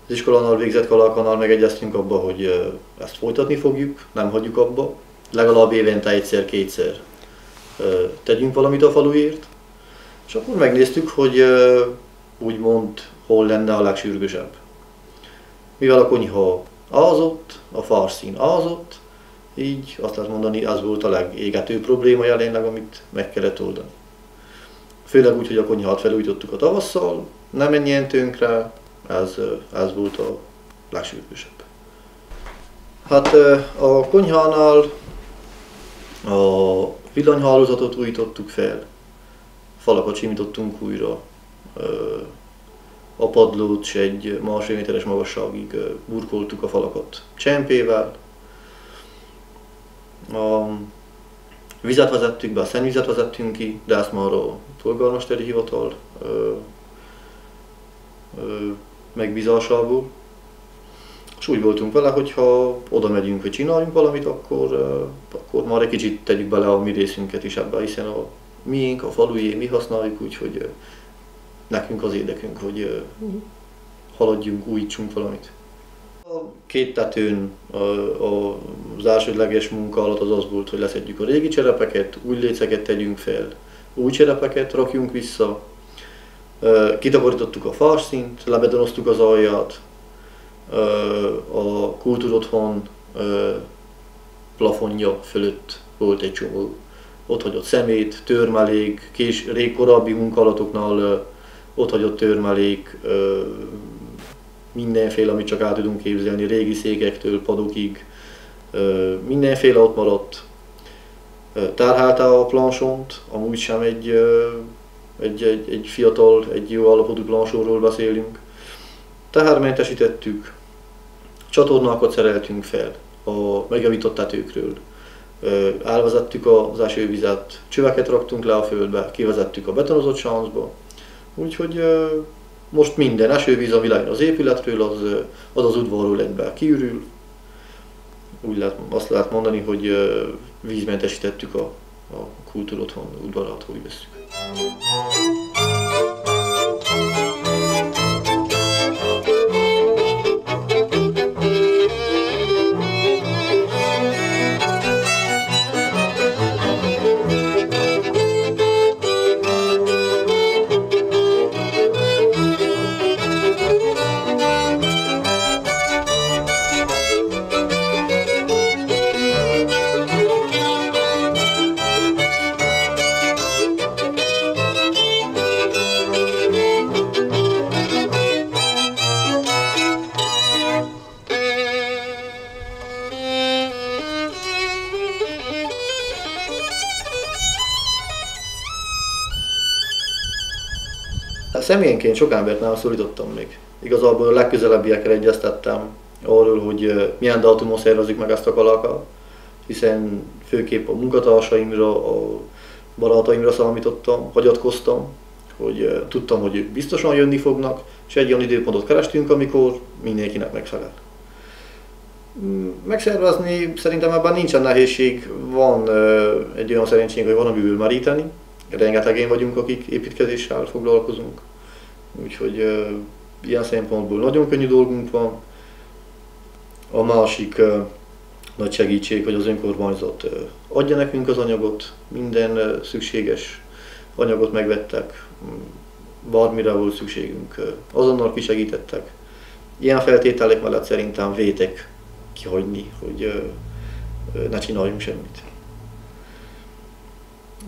iskolánál végzett kalákánál megegyeztünk abba, hogy ezt folytatni fogjuk, nem hagyjuk abba. Legalább évente egyszer-kétszer tegyünk valamit a faluért. És akkor megnéztük, hogy úgymond hol lenne a legsürgősebb. Mivel a konyha ázott, a farszín ázott, így azt lehet mondani, ez volt a legégetőbb probléma jelenleg, amit meg kellett oldani. Főleg úgy, hogy a konyhát felújítottuk a tavasszal, nem menjen tönkre, ez volt a legsürgősebb. Hát a konyhánál a villanyhálózatot újítottuk fel, falakat simítottunk újra, a padlót s egy másfél méteres magasságig burkoltuk a falakat csempével. A vizet vezettük be, a szennyvizet vezettünk ki, de ezt már a polgármesteri hivatal megbízásából. És úgy voltunk vele, hogy ha oda megyünk, hogy csináljunk valamit, akkor már egy kicsit tegyük bele a mi részünket is ebbe, hiszen a miénk, a falujé, mi használjuk, úgyhogy nekünk az érdekünk, hogy haladjunk, újítsunk valamit. A két tetőn az elsődleges munka alatt az volt, hogy leszedjük a régi cserepeket, új léceket tegyünk fel, új cserepeket rakjunk vissza, kitakarítottuk a farszínt, lebedonoztuk az alját, a kultúrotthon plafonja fölött volt egy csomó otthagyott szemét, törmelék, rég korábbi munkálatoknál otthagyott törmelék, mindenféle, amit csak el tudunk képzelni, régi székektől padokig, mindenféle ott maradt. Terhelte a plansont, amúgy sem egy fiatal, egy jó állapotú plansonról beszélünk. Tehermentesítettük, csatornákat szereltünk fel a megjavított tetőkről. Elvezettük az esővizet, csöveket raktunk le a földbe, kivezettük a betonozott sáncba. Úgyhogy most minden esővíz, ami lejön az épületről, az udvarról egybe kiürül. Azt lehet mondani, hogy vízmentesítettük a kultúrotthon udvarát, hogy vesszük. Személyenként sok embert nem szólítottam még. Igazából a legközelebbiekkel egyeztettem arról, hogy milyen dátumon szervezzük meg ezt a kalákat, hiszen főképp a munkatársaimra, a barátaimra számítottam, hagyatkoztam, hogy tudtam, hogy ők biztosan jönni fognak, és egy olyan időpontot kerestünk, amikor mindenkinek megfelel. Megszervezni szerintem ebben nincsen nehézség, van egy olyan szerencsénk, hogy van amiből meríteni. Rengetegen vagyunk, akik építkezéssel foglalkozunk, úgyhogy ilyen szempontból nagyon könnyű dolgunk van. A másik nagy segítség, hogy az önkormányzat adja nekünk az anyagot, minden szükséges anyagot megvettek, bármire volt szükségünk, azonnal kisegítettek. Ilyen feltételek mellett szerintem vétek kihagyni, hogy ne csináljunk semmit.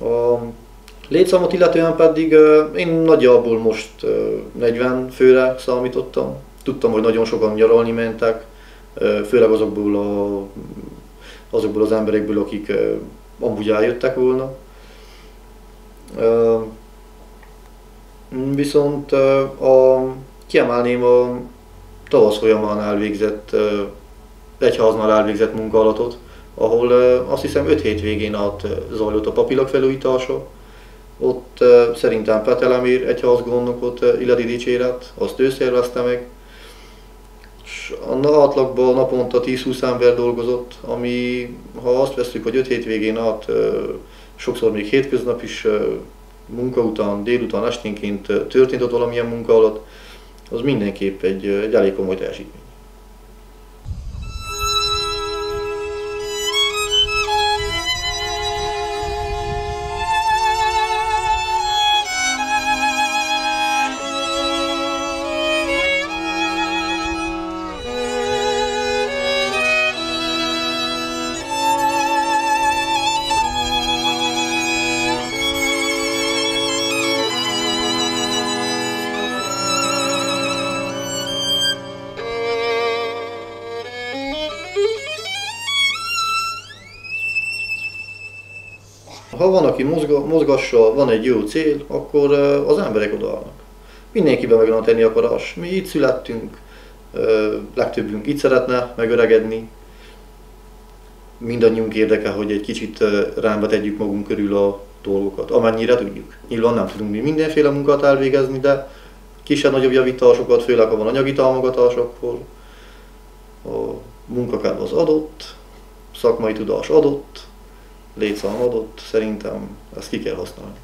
A létszámot illetően pedig én nagyjából most 40 főre számítottam. Tudtam, hogy nagyon sokan nyaralni mentek, főleg azokból az emberekből, akik amúgy eljöttek volna. Viszont kiemelném a tavasz folyamán elvégzett, egyháznál elvégzett munkálatot, ahol azt hiszem 5 hétvégén át zajlott a papilak felújítása. Ott szerintem Petelemér egyházgondnokot illeti dicséret, azt ő szervezte meg. És átlagban naponta 10-20 ember dolgozott, ami, ha azt veszük, hogy 5 hétvégén át, sokszor még hétköznap is munka után, délután, esténként történt ott valamilyen munka alatt, az mindenképp egy elég komoly teljesítmény. Ha van, aki mozgassa, van egy jó cél, akkor az emberek odaállnak. Mindenkiben meg van tenni akarás. Mi itt születtünk, legtöbbünk itt szeretne megöregedni. Mindannyiunk érdeke, hogy egy kicsit rámba tegyük magunk körül a dolgokat, amennyire tudjuk. Nyilván nem tudunk mi mindenféle munkát elvégezni, de kisebb-nagyobb javításokat, főleg ha van anyagi támogatás, akkor a munkakedv az adott, szakmai tudás adott, létszám adott, szerintem ezt ki kell használni.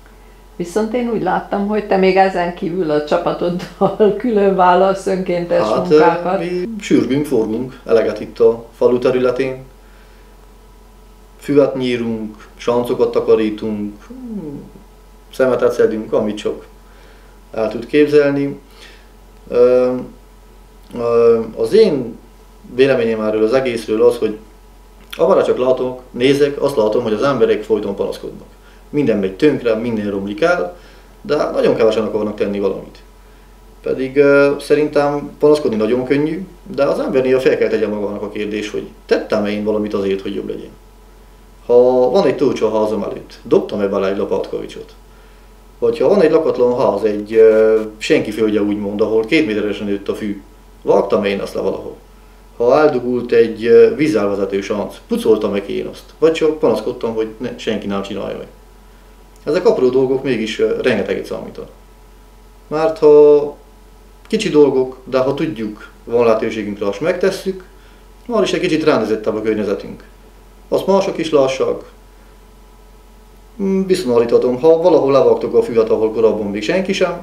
Viszont én úgy láttam, hogy te még ezen kívül a csapatoddal külön válasz önkéntes munkákat. Mi sürgünk, forgunk eleget itt a falu területén. Füvet nyírunk, sancokat takarítunk, szemetet szedünk, amit csak el tud képzelni. Az én véleményem erről az egészről az, hogy amerre csak látok, nézek, azt látom, hogy az emberek folyton panaszkodnak. Minden megy tönkre, minden romlik el, de nagyon kevesen akarnak tenni valamit. Pedig szerintem panaszkodni nagyon könnyű, de az ember néha fel kell tegye magának a kérdés, hogy tettem-e én valamit azért, hogy jobb legyen. Ha van egy tócsa a házam előtt, dobtam-e bele egy lapátkavicsot? Vagy ha van egy lakatlan ház, egy senki földje úgymond, ahol 2 méteresen nőtt a fű, vágtam-e én azt le valahol? Ha eldugult egy vízzelvezető sánc, pucoltam-e én azt? Vagy csak panaszkodtam, hogy senki nem csinálja meg. Ezek apró dolgok mégis rengeteget számítanak. Mert ha kicsi dolgok, de ha tudjuk, van lehetőségünkre, azt megtesszük, már is egy kicsit rendezettebb a környezetünk. Azt mások is lássák. Viszonyalíthatom, ha valahol levágtok a füvet, ahol korábban még senki sem,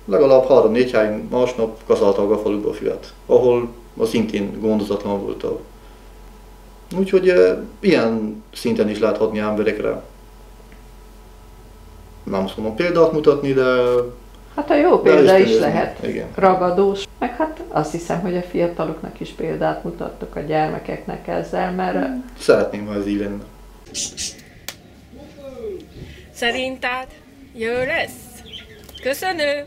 legalább 3-4 helyen másnap kaszáltak a faluba a füvet, ahol szintén gondozatlan volt. Úgyhogy ilyen szinten is lehet hatni emberekre. Nem azt mondom példát mutatni, de... Hát a jó példa is lehet, igen. Ragadós. Meg hát azt hiszem, hogy a fiataloknak is példát mutattok, a gyermekeknek ezzel, mert... Szeretném, ha ez így lenne. Szerinted jó lesz? Köszönöm!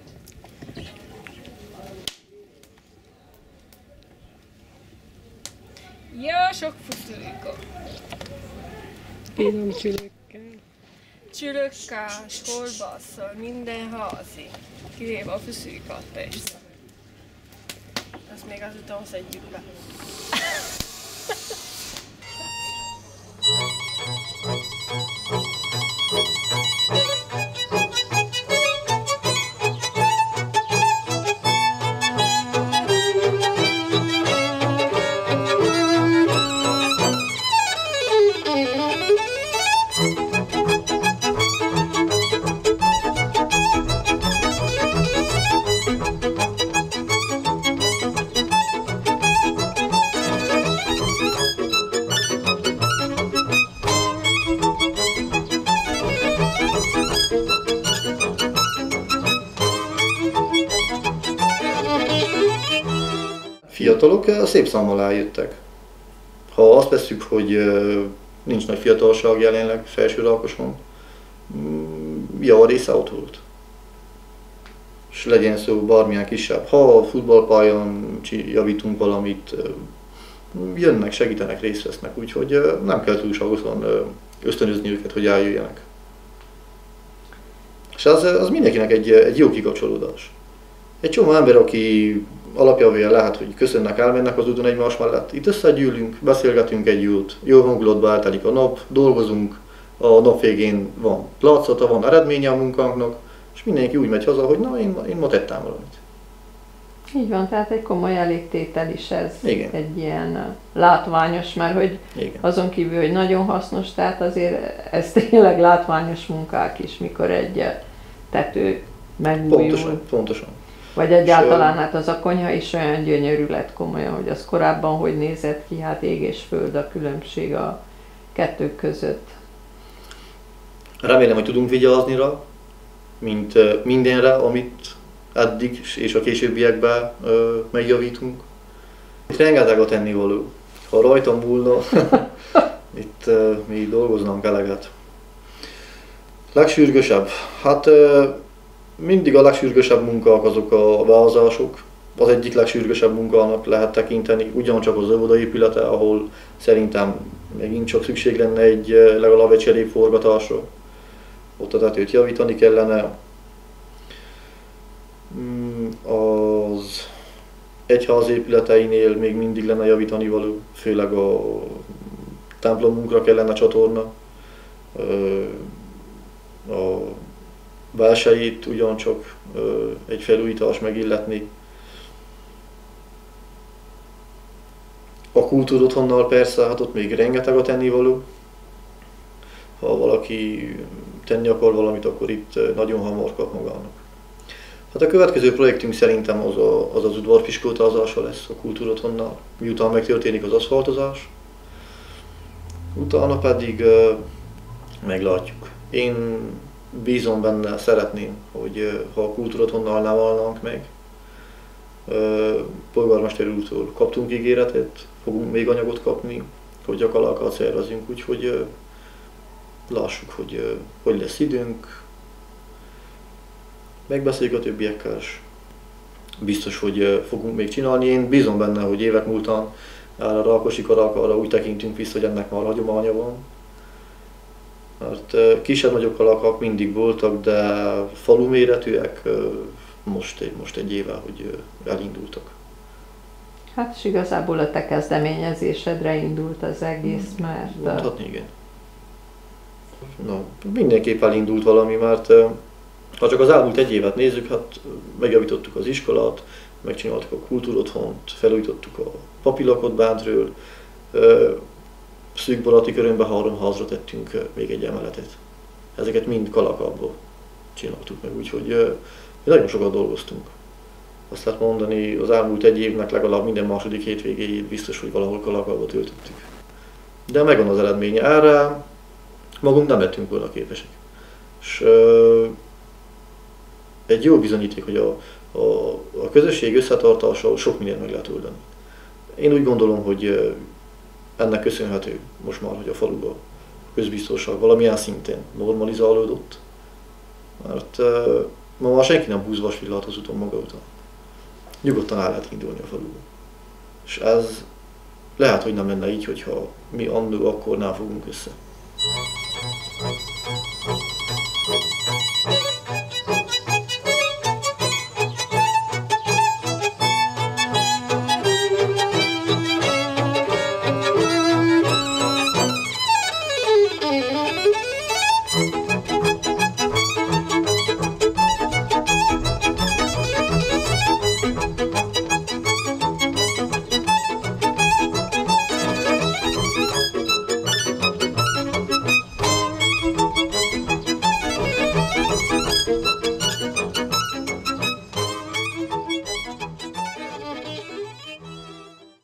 Ja, sok fuszulika. Finom csülökkel. Csülökkel, kolbasszal, minden házi. Kivéve a fűszűkat persze. Azt még azután szedjük be. Fiatalok szép számmal eljöttek. Ha azt vesszük, hogy nincs nagy fiatalság jelenleg Felső Rákoson, jó része ott volt. És legyen szó bármilyen kisebb. Ha a futballpályán javítunk valamit, jönnek, segítenek, részt vesznek, úgyhogy nem kell túlságosan ösztönözni őket, hogy eljöjjenek. És az mindenkinek egy jó kikapcsolódás. Egy csomó ember, aki alapjavével lehet, hogy köszönnek, elmennek az úton egymás mellett. Itt összegyűlünk, beszélgetünk egy jót, jó hangulatba eltelik a nap, dolgozunk, a nap végén van látszata, van eredménye a munkánknak, és mindenki úgy megy haza, hogy na, én ma tettem valamit. Így van, tehát egy komoly elégtétel is ez. Igen. Egy ilyen látványos, mert hogy Igen. azon kívül, hogy nagyon hasznos, tehát azért ez tényleg látványos munkák is, mikor egy tető megújul. Pontosan. Vagy egyáltalán hát az a konyha is olyan gyönyörű lett komolyan, hogy az korábban hogy nézett ki, hát ég és föld a különbség a kettő között. Remélem, hogy tudunk vigyázni rá, mint mindenre, amit eddig és a későbbiekben megjavítunk. Itt rengeteg a tennivaló. Ha rajtam múlna, itt még dolgoznánk eleget. Legsürgősebb? Hát mindig a legsürgősebb munkák azok a beázások. Az egyik legsürgősebb munkának lehet tekinteni, ugyancsak az óvodaépülete, ahol szerintem megint csak szükség lenne legalább egy cserépforgatásra. Ott a tetőt javítani kellene. Az egyház épületeinél még mindig lenne javítani való, főleg a templomunkra kellene csatorna. A belsejét ugyancsak egy felújítás megilletni. A kultúrotthonnal persze, hát ott még rengeteg a tennivaló. Ha valaki tenni akar valamit, akkor itt nagyon hamar kap magának. Hát a következő projektünk szerintem az udvarpiskótázása lesz a kultúrotthonnal, miután megtörténik az aszfaltozás. Utána pedig meglátjuk. Én bízom benne, szeretném, hogy ha a kultúrotthonnal nem állnánk meg, polgármester úrtól kaptunk ígéretet, fogunk még anyagot kapni, hogy gyakorlatilag szervezünk, úgyhogy lássuk, hogy lesz időnk. Megbeszéljük a többiekkel, és biztos, hogy fogunk még csinálni. Én bízom benne, hogy évek múltán a Rákosi Karákára úgy tekintünk vissza, hogy ennek már hagyománya van. Mert kisebb-nagyobb kalákák mindig voltak, de falu méretűek most egy éve, hogy elindultak. Hát és igazából a te kezdeményezésedre indult az egész, mert... Mondhatni, igen. Na, mindenképp elindult valami, mert ha csak az elmúlt egy évet nézzük, hát megjavítottuk az iskolát, megcsináltuk a kultúrotthont, felújítottuk a papilakot bentről, szűk baráti körünkben 3 házra tettünk még egy emeletet. Ezeket mind Kalakabból csináltuk meg, úgyhogy nagyon sokat dolgoztunk. Azt lehet mondani, az elmúlt egy évnek legalább minden második hétvégéjét biztos, hogy valahol Kalakabba töltöttük. De megvan az eredménye. Erre magunk nem lettünk volna képesek. És egy jó bizonyíték, hogy a közösség összetartása sok mindent meg lehet oldani. Én úgy gondolom, hogy ennek köszönhető most már, hogy a faluban a közbiztonság valamilyen szinten normalizálódott. Mert ma már senki nem húz vasvillát az úton maga után. Nyugodtan el lehet indulni a faluban. És ez lehet, hogy nem lenne így, hogyha mi annó akkor nem fogunk össze.